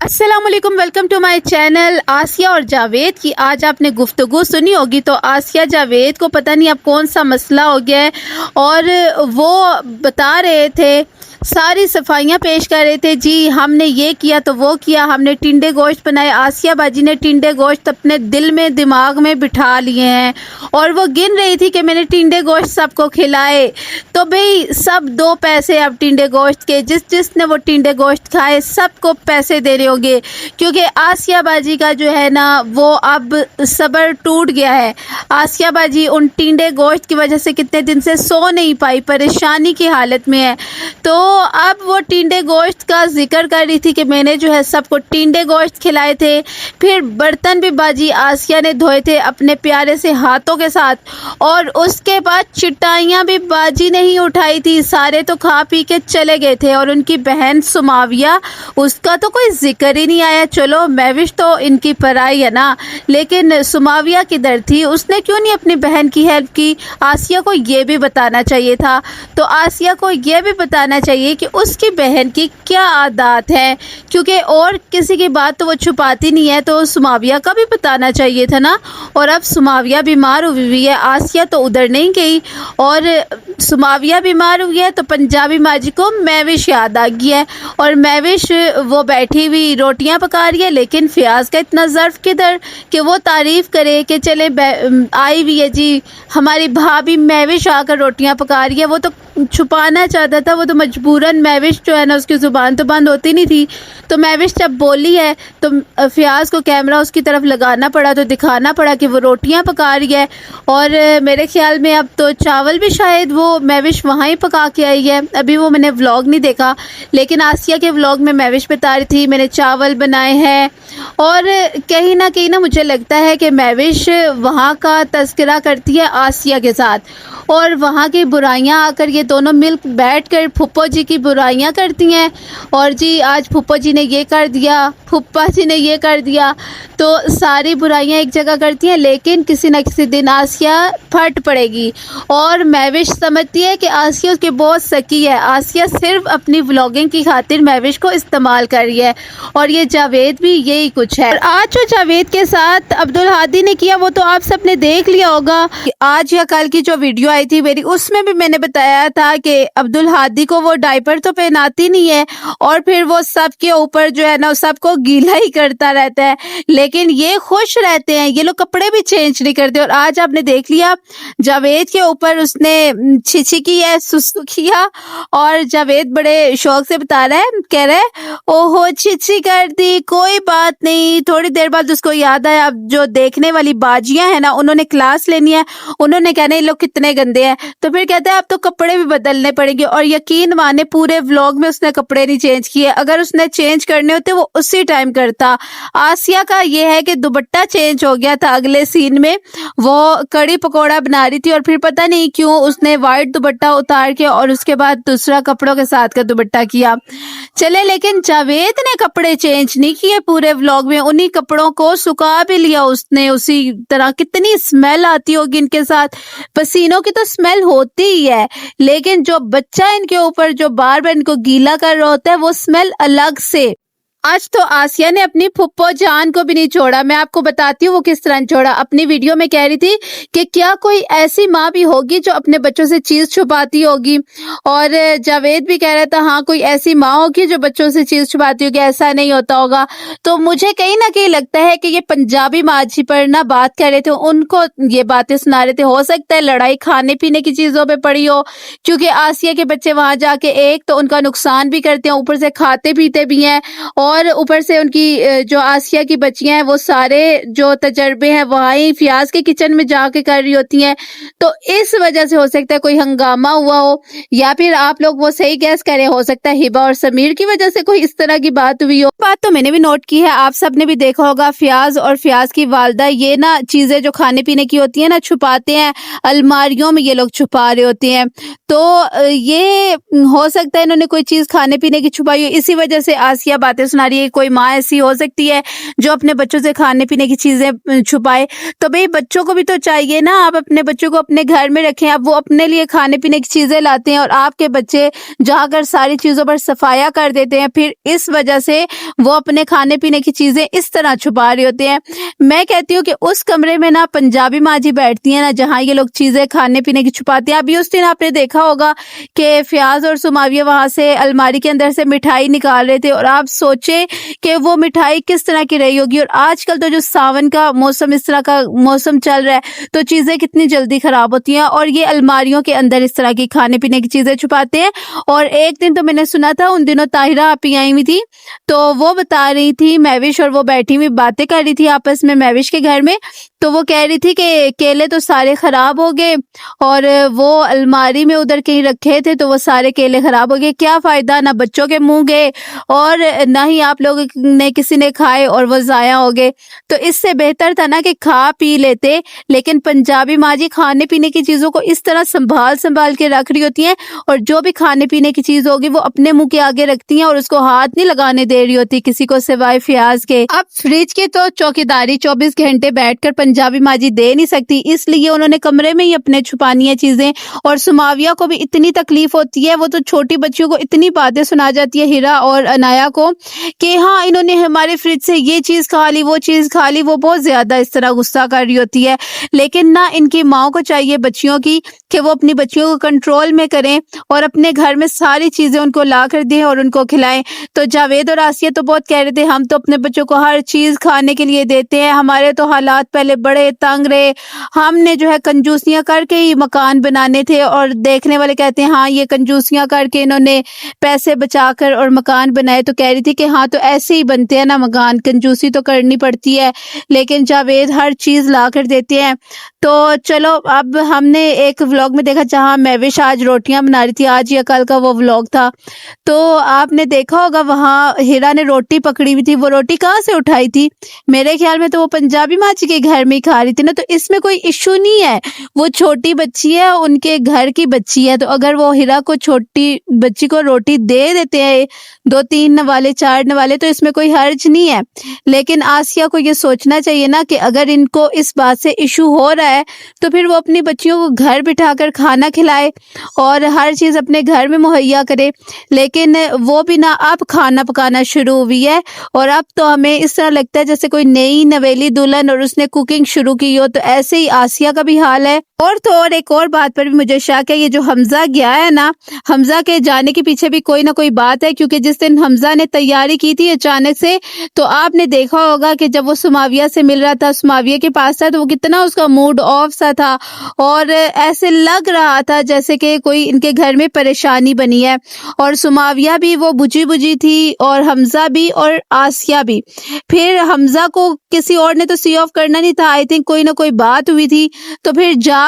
अस्सलामुअलैकुम, welcome to my channel. आसिया और जावेद की आज आपने गुफ्तगू सुनी होगी। तो आसिया जावेद को पता नहीं अब कौन सा मसला हो गया है और वो बता रहे थे, सारी सफाइयाँ पेश कर रहे थे। जी हमने ये किया तो वो किया, हमने टिंडे गोश्त बनाए। आसिया बाजी ने टिंडे गोश्त अपने दिल में दिमाग में बिठा लिए हैं और वो गिन रही थी कि मैंने टिंडे गोश्त सबको खिलाए। तो भाई सब 2 पैसे अब टिंडे गोश्त के, जिसने वो टिंडे गोश्त खाए सबको पैसे देने होंगे, क्योंकि आसिया बाजी का जो है ना वो अब सब्र टूट गया है। आसिया बाजी उन टिंडे गोश्त की वजह से कितने दिन से सो नहीं पाई, परेशानी की हालत में है। तो अब वो टिंडे गोश्त का जिक्र कर रही थी कि मैंने जो है सबको टिंडे गोश्त खिलाए थे। फिर बर्तन भी बाजी आसिया ने धोए थे अपने प्यारे से हाथों के साथ, और उसके बाद चिटाइयाँ भी बाजी ने ही उठाई थी। सारे तो खा पी के चले गए थे और उनकी बहन सुमाविया, उसका तो कोई जिक्र ही नहीं आया। चलो महविश तो इनकी पराई है ना, लेकिन सुमाविया किधर थी? उसने क्यों नहीं अपनी बहन की हेल्प की? आसिया को ये भी बताना चाहिए था। तो आसिया को ये भी बताना चाहिए कि उसकी बहन की क्या आदत है, क्योंकि और किसी की बात तो वो छुपाती नहीं है, तो सुमाविया का भी बताना चाहिए था ना। और अब सुमाविया बीमार हुई है, आसिया तो उधर नहीं गई, और सुमाविया बीमार हुई है तो पंजाबी माजी को महविश याद आ गई है। और महविश वो बैठी हुई रोटियां पका रही है, लेकिन फियाज का इतना ज़र्फ किधर कि वो तारीफ़ करे कि चले आई हुई है जी हमारी भाभी महविश आकर रोटियां पका रही है। वो तो छुपाना चाहता था, वो तो मजबूरन, महविश जो है ना उसकी ज़ुबान तो बंद होती नहीं थी। तो महविश जब बोली है तो फियाज को कैमरा उसकी तरफ लगाना पड़ा, तो दिखाना पड़ा कि वो रोटियां पका रही है। और मेरे ख्याल में अब तो चावल भी शायद वो महविश वहाँ ही पका के आई है। अभी वो मैंने व्लॉग नहीं देखा, लेकिन आसिया के व्लॉग में महविश बता रही थी मैंने चावल बनाए हैं। और कहीं ना मुझे लगता है कि महविश वहाँ का तस्करा करती है आसिया के साथ, और वहाँ की बुराइयाँ आकर ये दोनों मिल बैठ कर फुप्पो जी की बुराइयाँ करती हैं। और जी आज फुप्पो जी ने ये कर दिया, फुप्पा जी ने ये कर दिया, तो सारी बुराइयाँ एक जगह करती हैं। लेकिन किसी न किसी दिन आसिया फट पड़ेगी, और महविश समझती है कि आसिया उसकी बहुत सकी है। आसिया सिर्फ अपनी व्लॉगिंग की खातिर महविश को इस्तेमाल कर रही है, और ये जावेद भी यही कुछ है। और आज जो जावेद के साथ अब्दुल हादी ने किया वो तो आप सबने देख लिया होगा। आज या कल की जो वीडियो आई थी मेरी, उसमें भी मैंने बताया था कि अब्दुल हादी को वो डायपर तो पहनाती नहीं है, और फिर वो सबके ऊपर जो है ना सबको गीला ही करता रहता है, लेकिन ये खुश रहते हैं, ये लोग कपड़े भी चेंज नहीं करते। और आज आपने देख लिया जावेद के ऊपर उसने छिछी की है, सुसु किया, और जावेद बड़े शौक से बता रहा है, कह रहा है ओहो छिछी कर दी, कोई बात नहीं। थोड़ी देर बाद उसको याद आया अब जो देखने वाली बाजियां हैं ना उन्होंने क्लास लेनी है, उन्होंने कहना ये लोग कितने गंदे हैं, तो फिर कहता है अब तो कपड़े भी बदलने पड़ेंगे। और यकीन माने पूरे व्लॉग में उसने कपड़े नहीं चेंज किए, अगर उसने चेंज करने होते वो उसी टाइम करता। आसिया का ये है कि दुपट्टा चेंज हो गया था अगले सीन में, वो कड़ी पकौड़ा बना रही थी और फिर पता नहीं क्यों उसने वाइट दुपट्टा उतार के और उसके बाद दूसरा कपड़ों के साथ का दुपट्टा किया। चले, लेकिन जावेद ने कपड़े चेंज नहीं किए पूरे व्लॉग में, उन्हीं कपड़ों को सुखा भी लिया उसने उसी तरह। कितनी स्मेल आती होगी इनके साथ, पसीनों की तो स्मेल होती ही है, लेकिन जो बच्चा इनके ऊपर जो बार बार इनको गीला कर रहा होता है वो स्मेल अलग से। आज तो आसिया ने अपनी फुप्पो जान को भी नहीं छोड़ा। मैं आपको बताती हूँ वो किस तरह छोड़ा। अपनी वीडियो में कह रही थी कि क्या कोई ऐसी माँ भी होगी जो अपने बच्चों से चीज छुपाती होगी, और जावेद भी कह रहा था हाँ कोई ऐसी माँ होगी जो बच्चों से चीज छुपाती होगी, ऐसा नहीं होता होगा। तो मुझे कहीं ना कहीं लगता है कि ये पंजाबी माजी पर ना बात कर रहे थे, उनको ये बातें सुना रहे थे। हो सकता है लड़ाई खाने पीने की चीजों पे पड़ी हो, क्योंकि आसिया के बच्चे वहां जाके एक तो उनका नुकसान भी करते हैं, ऊपर से खाते पीते भी हैं, और ऊपर से उनकी जो आसिया की बच्चियां हैं वो सारे जो तजर्बे हैं वहीं फियाज के किचन में जाके कर रही होती हैं। तो इस वजह से हो सकता है कोई हंगामा हुआ हो, या फिर आप लोग वो सही गैस करें, हो सकता है हिबा और समीर की वजह से कोई इस तरह की बात हुई हो। बात तो मैंने भी नोट की है, आप सबने भी देखा होगा, फियाज और फियाज की वालदा ये ना चीजें जो खाने पीने की होती है ना छुपाते हैं, अलमारियों में ये लोग छुपा रहे होते हैं। तो ये हो सकता है इन्होंने कोई चीज खाने पीने की छुपाई हो, इसी वजह से आसिया बातें सुना रही है कोई माँ ऐसी हो सकती है जो अपने बच्चों से खाने पीने की चीज़ें छुपाए। तो भई बच्चों को भी तो चाहिए ना, आप अपने बच्चों को अपने घर में रखें, अब वो अपने लिए खाने पीने की चीज़ें लाते हैं और आपके बच्चे जाकर सारी चीज़ों पर सफाया कर देते हैं, फिर इस वजह से वो अपने खाने पीने की चीज़ें इस तरह छुपा रहे होते हैं। मैं कहती हूँ कि उस कमरे में ना पंजाबी माँ जी बैठती हैं ना, जहाँ ये लोग चीज़ें खाने पीने की छुपाते हैं। अभी उस दिन आपने देखा होगा कि फ़ियाज़ और सुमाविया वहाँ से अलमारी के अंदर से मिठाई निकाल रहे थे और आप सोचें कि वो मिठाई किस तरह की रही होगी। और आजकल तो जो सावन का मौसम, इस तरह का मौसम चल रहा है, तो चीज़ें कितनी जल्दी ख़राब होती हैं और ये अलमारियों के अंदर इस तरह की खाने पीने की चीज़ें छुपाते हैं। और एक दिन तो मैंने सुना था, उन दिनों ताहिरा आपी आई हुई थी, तो वो बता रही थी, महविश और वो बैठी हुई बातें कर रही थी आपस में महविश के घर में, तो वो कह रही थी कि केले तो सारे ख़राब हो गए और वो अलमारी में उधर कहीं रखे थे तो वो सारे केले ख़राब हो गए। क्या फ़ायदा, ना बच्चों के मुँह गए और ना ही आप लोगों ने किसी ने खाए और वो ज़ाया हो गए। तो इससे बेहतर था ना कि खा पी लेते, लेकिन पंजाबी माँ जी खाने पीने की चीज़ों को इस तरह संभाल के रख रही होती हैं और जो भी खाने पीने की चीज़ होगी वो अपने मुँह के आगे रखती हैं और उसको हाथ नहीं लगाने दे रही होती किसी को सिवाय फ़ियाज़ के। अब फ्रिज की तो चौकीदारी 24 घंटे बैठकर पंजाबी माँ जी दे नहीं सकती, इसलिए उन्होंने कमरे में ही अपने छुपानी है चीज़ें। और सुमाविया को भी इतनी तकलीफ होती है, वो तो छोटी बच्चियों को इतनी बातें सुना जाती है, हिरा और अनाया को, कि हाँ इन्होंने हमारे फ्रिज से ये चीज़ खा ली, वो चीज़ खा ली। वो बहुत ज़्यादा इस तरह गुस्सा कर रही होती है, लेकिन ना इनकी माँ को चाहिए बच्चियों की कि वो अपनी बच्चियों को कंट्रोल में करें और अपने घर में सारी चीज़ें उनको ला कर दें और उनको खिलाएं। तो जावेद और आसिया तो बहुत कह रहे थे हम तो अपने बच्चों को हर चीज़ खाने के लिए देते हैं, हमारे तो हालात पहले बड़े तंग रहे, हमने जो है कंजूसियाँ करके ही मकान बनाने थे। और देखने वाले कहते हैं हाँ ये कंजूसियाँ करके इन्होंने पैसे बचाकर और मकान बनाए। तो कह रही थी कि हाँ तो ऐसे ही बनते हैं ना मकान, कंजूसी तो करनी पड़ती है, लेकिन जावेद हर चीज़ ला कर देते हैं। तो चलो, अब हमने एक व्लॉग में देखा जहाँ महविश आज रोटियां बना रही थी, आज या कल का वो व्लॉग था, तो आपने देखा होगा वहाँ हिरा ने रोटी पकड़ी हुई थी। वो रोटी कहाँ से उठाई थी? मेरे ख्याल में तो वो पंजाबी माँ जी के घर में ही खा रही थी ना, तो इसमें कोई इशू नहीं है। वो छोटी बच्ची है, उनके घर की बच्ची है, तो अगर वो हिरा को, छोटी बच्ची को रोटी दे देते हैं 2-3 नवाले 4 नवाले, तो इसमें कोई हर्ज नहीं है। लेकिन आसिया को ये सोचना चाहिए ना कि अगर इनको इस बात से इशू हो रहा है तो फिर वो अपनी बच्चियों को घर बिठाकर खाना खिलाए और हर चीज़ अपने घर में मुहैया करे। लेकिन वो भी ना अब खाना पकाना शुरू हुई है और अब तो हमें इस तरह लगता है जैसे कोई नई नवेली दुल्हन और उसने कुकिंग शुरू की हो। तो ऐसे ही आसिया का भी हाल है। और तो और एक और बात पर भी मुझे शक है, ये जो हमजा गया है ना, हमजा के जाने के पीछे भी कोई ना कोई बात है, क्योंकि जिस दिन हमजा ने तैयारी की थी अचानक से, तो आपने देखा होगा कि जब वो सुमाविया से मिल रहा था, सुमाविया के पास था, तो वो कितना उसका मूड ऑफ सा था और ऐसे लग रहा था जैसे कि कोई इनके घर में परेशानी बनी है। और सुमाविया भी वो बुझी बुझी थी और हमजा भी और आसिया भी। फिर हमजा को किसी और ने तो सी ऑफ करना नहीं था, आई थिंक कोई ना कोई बात हुई थी, तो फिर जाकर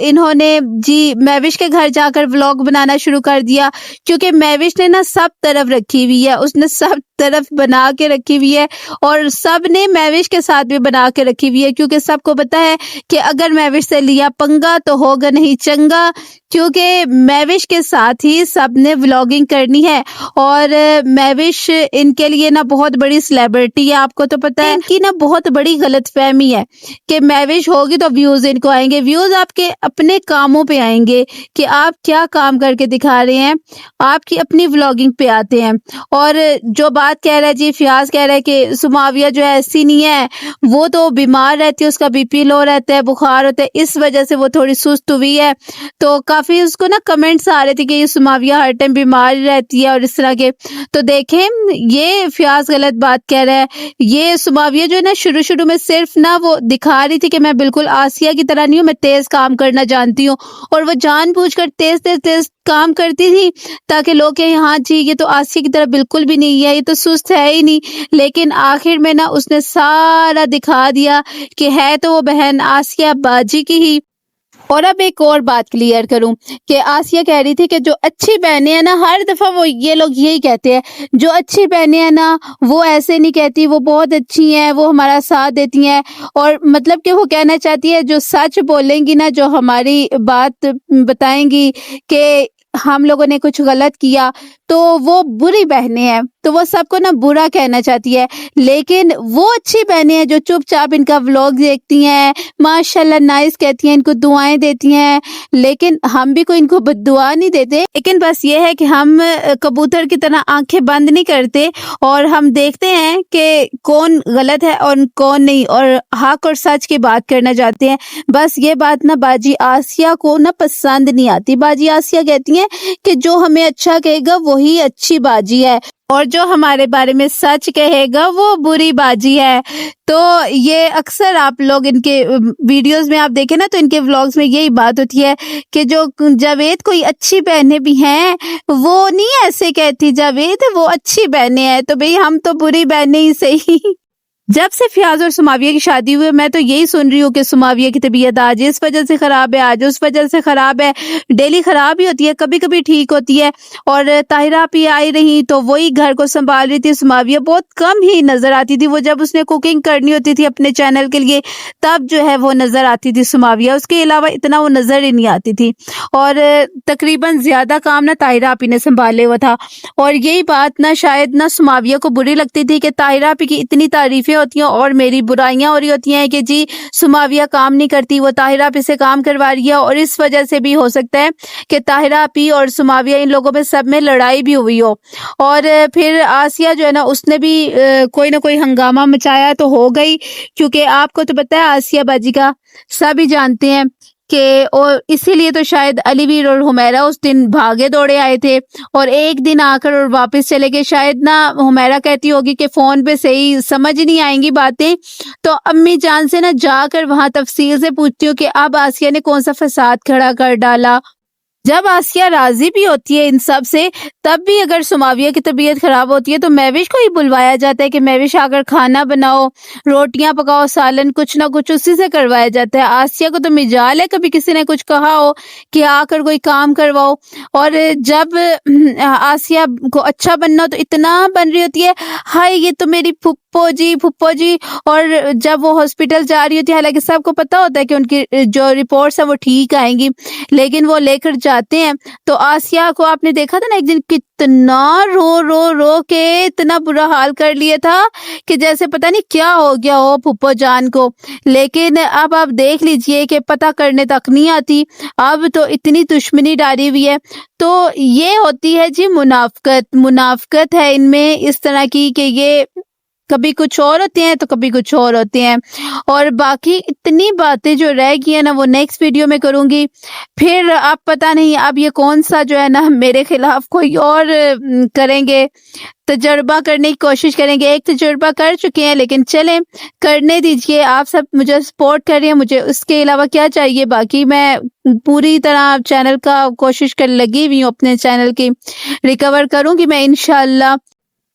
इन्होंने जी महविश के घर जाकर व्लॉग बनाना शुरू कर दिया, क्योंकि महविश ने ना सब तरफ रखी हुई है, उसने सब तरफ बना के रखी हुई है और सब ने महविश के साथ भी बना के रखी हुई है, क्योंकि सबको पता है कि अगर महविश से लिया पंगा तो होगा नहीं चंगा, क्योंकि महविश के साथ ही सब ने व्लॉगिंग करनी है। और महविश इनके लिए ना बहुत बड़ी सेलिब्रिटी है, आपको तो पता है। इनकी ना बहुत बड़ी गलतफहमी है कि महविश होगी तो व्यूज इनको आएंगे, व्यूज आपके अपने कामों पे आएंगे कि आप क्या काम करके दिखा रहे हैं, आपकी अपनी व्लॉगिंग पे आते हैं। और जो बात कह रहा है जी फ़ियाज़ कह रहा है कि सुमाविया जो है ऐसी नहीं है, वो तो बीमार रहती है, उसका बीपी लो रहता है, बुखार होता है, इस वजह से वो थोड़ी सुस्त हुई है। तो काफ़ी उसको ना कमेंट्स आ रहे थे कि ये सुमाविया हर टाइम बीमार रहती है और इस तरह के। तो देखें, ये फ़ियाज़ गलत बात कह रहा है। ये सुमाविया जो है ना शुरू में सिर्फ ना वो दिखा रही थी कि मैं बिल्कुल आसिया की तरह नहीं हूँ, मैं तेज़ काम करना जानती हूँ, और वो जानबूझकर तेज़ काम करती थी ताकि लोग कहें हाँ जी ये तो आसिया की तरह बिल्कुल भी नहीं है, ये तो सुस्त है ही नहीं। लेकिन आखिर में ना उसने सारा दिखा दिया कि है तो वो बहन आसिया बाजी की ही। और अब एक और बात क्लियर करूं कि आसिया कह रही थी कि जो अच्छी बहनें हैं ना, हर दफ़ा वो ये लोग यही कहते हैं, जो अच्छी बहनें हैं ना वो ऐसे नहीं कहती, वो बहुत अच्छी हैं, वो हमारा साथ देती हैं। और मतलब कि वो कहना चाहती है जो सच बोलेंगी ना, जो हमारी बात बताएंगी कि हम लोगों ने कुछ गलत किया, तो वो बुरी बहनें हैं। तो वो सबको ना बुरा कहना चाहती है। लेकिन वो अच्छी बहनें हैं जो चुपचाप इनका व्लॉग देखती हैं, माशाल्लाह नाइस कहती हैं, इनको दुआएं देती हैं। लेकिन हम भी कोई इनको बद्दुआ नहीं देते, लेकिन बस ये है कि हम कबूतर की तरह आंखें बंद नहीं करते और हम देखते हैं कि कौन गलत है और कौन नहीं, और हक और सच की बात करना चाहते हैं। बस ये बात ना बाजी आसिया को ना पसंद नहीं आती। बाजी आसिया कहती हैं कि जो हमें अच्छा कहेगा वही अच्छी बाजी है और जो हमारे बारे में सच कहेगा वो बुरी बाजी है। तो ये अक्सर आप लोग इनके वीडियोस में आप देखें ना, तो इनके व्लॉग्स में यही बात होती है कि जो जावेद कोई अच्छी बहनें भी हैं वो नहीं ऐसे कहती जावेद वो अच्छी बहनें हैं, तो भाई हम तो बुरी बहनें ही सही। जब से फियाज और सुमाविया की शादी हुई मैं तो यही सुन रही हूँ कि सुमाविया की तबीयत आज इस वजह से खराब है, आज उस वजह से खराब है, डेली खराब ही होती है, कभी कभी ठीक होती है। और ताहिरा भी आई रही तो वही घर को संभाल रही थी। सुमाविया बहुत कम ही नजर आती थी, वो जब उसने कुकिंग करनी होती थी अपने चैनल के लिए तब जो है वो नजर आती थी सुमाविया, उसके अलावा इतना वो नजर ही नहीं आती थी। और तकरीबन ज्यादा काम ना ताहिरा आपी ने संभाले हुआ था। और यही बात ना शायद ना सुमाविया को बुरी लगती थी कि ताहिरा आपी की इतनी तारीफें होती हैं और मेरी बुराइयां हो रही होती हैं कि जी सुमाविया काम नहीं करती, वो ताहिरा आपी से काम करवा रही है। और इस वजह से भी हो सकता है कि ताहिरा आपी और सुमाविया इन लोगों में सब में लड़ाई भी हुई हो। और फिर आसिया जो है ना उसने भी कोई ना कोई हंगामा मचाया तो हो गई, क्योंकि आपको तो पता है आसिया बाजी का सभी जानते हैं कि और इसीलिए तो शायद अलीवीर और हुमैरा उस दिन भागे दौड़े आए थे और एक दिन आकर और वापस चले गए। शायद ना हुमैरा कहती होगी कि फोन पे सही समझ नहीं आएंगी बातें, तो अम्मी जान से ना जाकर वहां तफसील से पूछती हूँ कि अब आसिया ने कौन सा फसाद खड़ा कर डाला। जब आसिया राजी भी होती है इन सब से तब भी अगर सुमाविया की तबीयत खराब होती है तो महविश को ही बुलवाया जाता है कि महविश आकर खाना बनाओ, रोटियां पकाओ, सालन कुछ ना कुछ उसी से करवाया जाता है। आसिया को तो मिजाल है कभी किसी ने कुछ कहा हो कि आकर कोई काम करवाओ। और जब आसिया को अच्छा बनना हो तो इतना बन रही होती है, हाय ये तो मेरी फुप्पो जी। और जब वो हॉस्पिटल जा रही होती है, हालांकि सबको पता होता है कि उनकी जो रिपोर्ट्स है वो ठीक आएंगी, लेकिन वो लेकर जाते हैं तो आसिया को आपने देखा था ना एक दिन कितना रो के इतना बुरा हाल कर लिया था कि जैसे पता नहीं क्या हो गया हो फुप्पो जान को। लेकिन अब आप देख लीजिए कि पता करने तक नहीं आती, अब तो इतनी दुश्मनी डाली हुई है। तो ये होती है जी मुनाफकत है इनमें इस तरह की कि ये कभी कुछ और होते हैं तो कभी कुछ और होते हैं। और बाकी इतनी बातें जो रह गई है ना वो नेक्स्ट वीडियो में करूंगी। फिर आप पता नहीं अब ये कौन सा जो है ना मेरे खिलाफ कोई और करेंगे, तजर्बा करने की कोशिश करेंगे। एक तजर्बा कर चुके हैं लेकिन चलें करने दीजिए, आप सब मुझे सपोर्ट कर रहे हैं, मुझे उसके अलावा क्या चाहिए। बाकी मैं पूरी तरह चैनल का कोशिश कर लगी हुई हूँ, अपने चैनल की रिकवर करूंगी मैं इंशाल्लाह।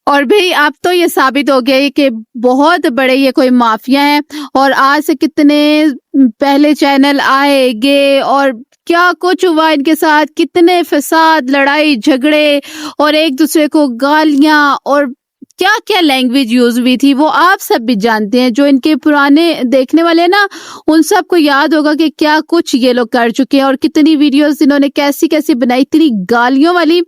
और भाई अब तो ये साबित हो गया है कि बहुत बड़े ये कोई माफिया हैं और आज से कितने पहले चैनल आएंगे और क्या कुछ हुआ इनके साथ, कितने फसाद, लड़ाई झगड़े और एक दूसरे को गालियां और क्या क्या लैंग्वेज यूज हुई थी वो आप सब भी जानते हैं। जो इनके पुराने देखने वाले ना उन सबको याद होगा कि क्या कुछ ये लोग कर चुके हैं और कितनी वीडियोस इन्होंने कैसी कैसी बनाई, इतनी गालियों वाली।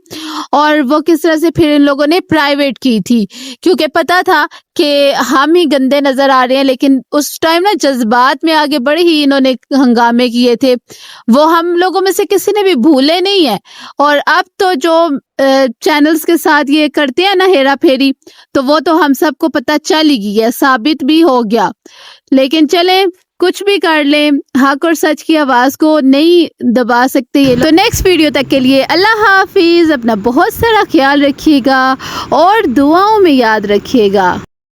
और वो किस तरह से फिर इन लोगों ने प्राइवेट की थी क्योंकि पता था कि हम ही गंदे नजर आ रहे हैं। लेकिन उस टाइम ना जज्बात में आगे बड़े ही इन्होंने हंगामे किए थे, वो हम लोगों में से किसी ने भी भूले नहीं है। और अब तो जो चैनल्स के साथ ये करते हैं ना हेरा फेरी, तो वो तो हम सबको पता चल ही गया, साबित भी हो गया। लेकिन चले कुछ भी कर लें, हक और सच की आवाज को नहीं दबा सकते ये लोग। तो नेक्स्ट वीडियो तक के लिए अल्लाह हाफिज, अपना बहुत सारा ख्याल रखिएगा और दुआओं में याद रखिएगा।